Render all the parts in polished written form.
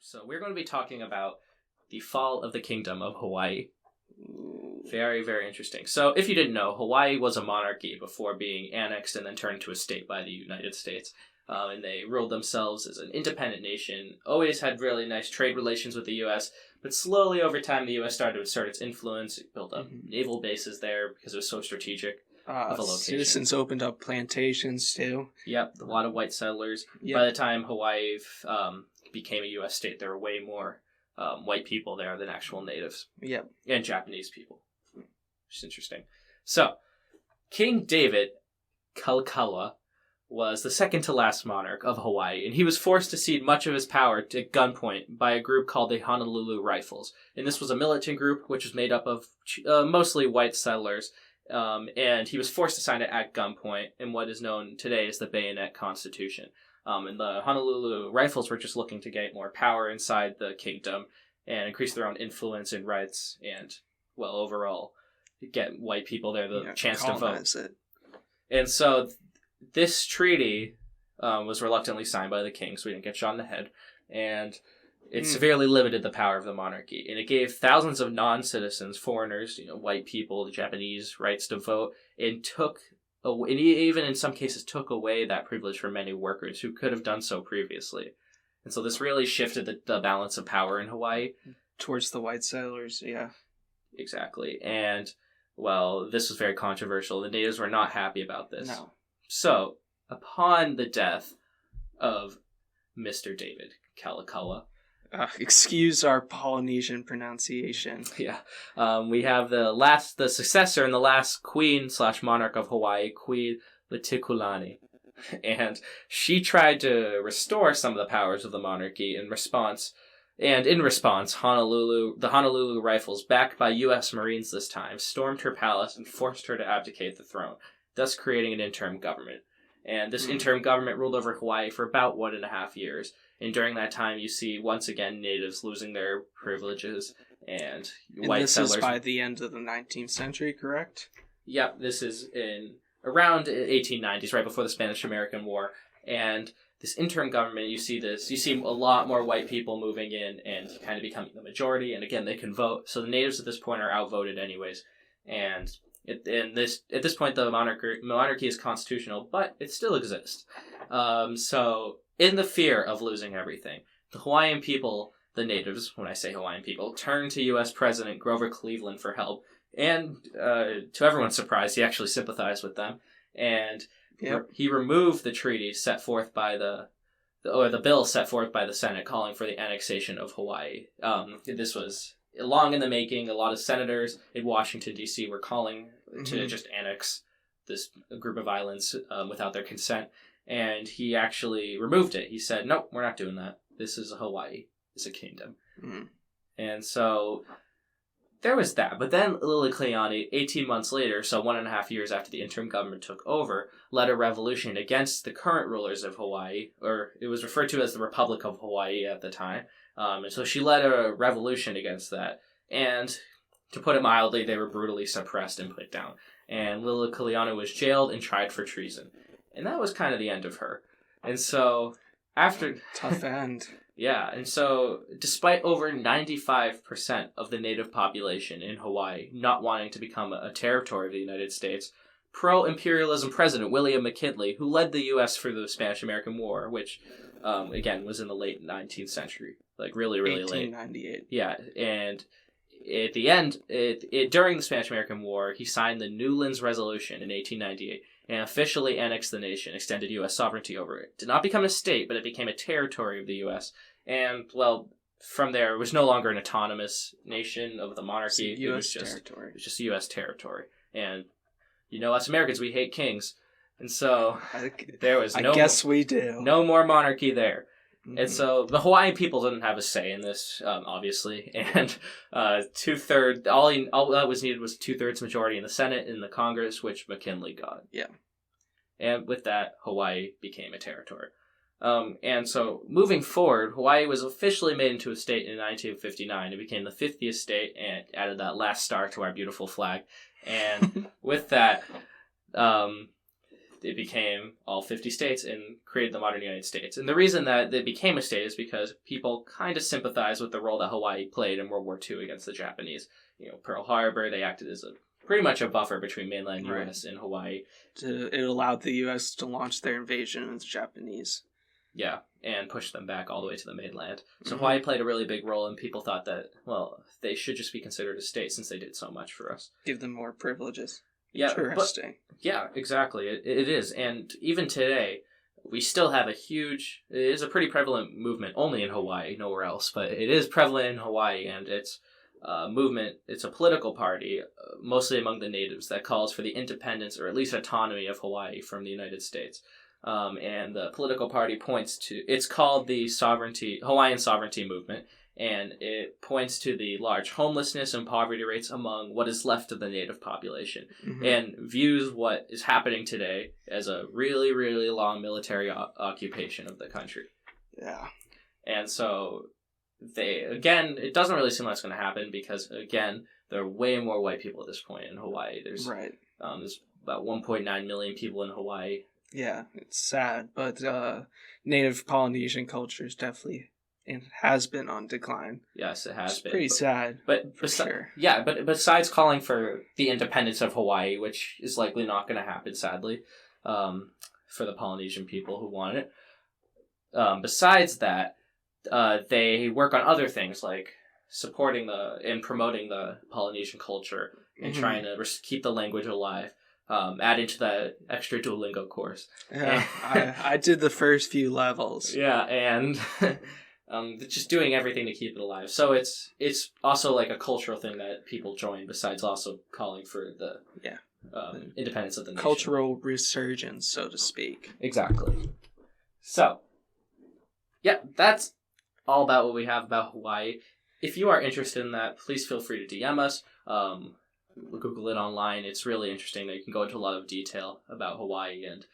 So we're going to be talking about the fall of the Kingdom of Hawaii. Very, very interesting. So if you didn't know, Hawaii was a monarchy before being annexed and then turned into a state by the United States. And they ruled themselves as an independent nation, always had really nice trade relations with the U.S., but slowly over time the U.S. started to assert its influence. It built up naval bases there because it was so strategic of a location. Citizens opened up plantations too. Yep, a lot of white settlers. Yep. By the time Hawaii became a U.S. state, there were way more white people there than actual natives. Yep. And Japanese people. Which is interesting. So, King David Kalakaua was the second to last monarch of Hawaii, and he was forced to cede much of his power to gunpoint by a group called the Honolulu Rifles. And this was a militant group which was made up of mostly white settlers, and he was forced to sign it at gunpoint in what is known today as the Bayonet Constitution. And the Honolulu Rifles were just looking to get more power inside the kingdom and increase their own influence and rights and, well, overall, get white people there the chance to vote. It. And so this treaty was reluctantly signed by the king, so we didn't get shot in the head, and it severely limited the power of the monarchy. And it gave thousands of non-citizens, foreigners, white people, the Japanese, rights to vote, and even in some cases took away that privilege from many workers who could have done so previously. And so this really shifted the balance of power in Hawaii. Towards the white settlers, yeah. Exactly. And, well, this was very controversial. The natives were not happy about this. No. So, upon the death of Mr. David Kalakaua... excuse our Polynesian pronunciation. Yeah. We have the successor and the last queen/monarch of Hawaii, Queen Litikulani. And she tried to restore some of the powers of the monarchy in response, the Honolulu Rifles, backed by U.S. Marines this time, stormed her palace and forced her to abdicate the throne, thus creating an interim government. And this interim government ruled over Hawaii for about 1.5 years. And during that time, you see, once again, natives losing their privileges and white settlers. This is by the end of the 19th century, correct? Yep, this is in around 1890s, right before the Spanish-American War. And this interim government, you see a lot more white people moving in and kind of becoming the majority. And again, they can vote. So the natives at this point are outvoted anyways. And at this point, the monarchy is constitutional, but it still exists. So, in the fear of losing everything, the Hawaiian people, the natives, when I say Hawaiian people, turned to U.S. President Grover Cleveland for help. And to everyone's surprise, he actually sympathized with them. And he removed the treaty set forth by the bill set forth by the Senate calling for the annexation of Hawaii. This was long in the making. A lot of senators in Washington, D.C. were calling to just annex this group of islands without their consent. And he actually removed it. He said, nope, we're not doing that. This is Hawaii. It's a kingdom. And so there was that. But then Liliuokalani, 18 months later, so 1.5 years after the interim government took over, led a revolution against the current rulers of Hawaii, or it was referred to as the Republic of Hawaii at the time. And so she led a revolution against that. And to put it mildly, they were brutally suppressed and put down. And Liliuokalani was jailed and tried for treason. And that was kind of the end of her. And so, after... Tough end. Yeah, and so, despite over 95% of the native population in Hawaii not wanting to become a territory of the United States, pro-imperialism President William McKinley, who led the U.S. through the Spanish-American War, which, again, was in the late 19th century. Like, really, really late. 1898. Yeah, and at the end, during the Spanish-American War, he signed the Newlands Resolution in 1898, and officially annexed the nation, extended U.S. sovereignty over it. Did not become a state, but it became a territory of the U.S. And, well, from there, it was no longer an autonomous nation of the monarchy. It was just U.S. territory. And, us Americans, we hate kings. And so, there was we do. No more monarchy there. And so, the Hawaiian people didn't have a say in this, obviously. And two-thirds, all that was needed was 2/3 majority in the Senate and the Congress, which McKinley got. Yeah. And with that, Hawaii became a territory. And so, moving forward, Hawaii was officially made into a state in 1959. It became the 50th state and added that last star to our beautiful flag. And with that, it became all 50 states and created the modern United States. And the reason that it became a state is because people kind of sympathized with the role that Hawaii played in World War II against the Japanese. Pearl Harbor, they acted as pretty much a buffer between mainland U.S. and Hawaii. It allowed the U.S. to launch their invasion of the Japanese. Yeah, and push them back all the way to the mainland. So Hawaii played a really big role, and people thought that, well, they should just be considered a state since they did so much for us. Give them more privileges. Yeah, interesting. Yeah, exactly. It is. And even today, we still have it is a pretty prevalent movement, only in Hawaii, nowhere else, but it is prevalent in Hawaii, and it's a movement, it's a political party, mostly among the natives, that calls for the independence, or at least autonomy, of Hawaii from the United States. And the political party it's called the Hawaiian Sovereignty Movement, and it points to the large homelessness and poverty rates among what is left of the native population, and views what is happening today as a really, really long military occupation of the country. Yeah. And so it doesn't really seem like it's going to happen because, again, there are way more white people at this point in Hawaii. There's about 1.9 million people in Hawaii. Yeah, it's sad, but native Polynesian culture is definitely and has been on decline. Yes, it has been. Pretty sad, but sure. Yeah, but besides calling for the independence of Hawaii, which is likely not going to happen, sadly, for the Polynesian people who want it. Besides that, they work on other things like supporting and promoting the Polynesian culture and trying to keep the language alive. Adding to that extra Duolingo course. Yeah, I did the first few levels. Yeah, and just doing everything to keep it alive. So it's also like a cultural thing that people join, besides also calling for the independence of the nation. Cultural resurgence, so to speak. Exactly. So, yeah, that's all about what we have about Hawaii. If you are interested in that, please feel free to DM us. Google it online. It's really interesting that you can go into a lot of detail about Hawaii and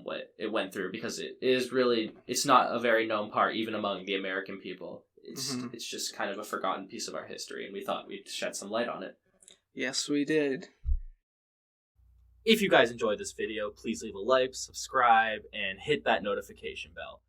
what it went through, because it's not a very known part even among the American people. It's just kind of a forgotten piece of our history, and we thought we'd shed some light on it. Yes, we did. If you guys enjoyed this video, please leave a like, subscribe, and hit that notification bell.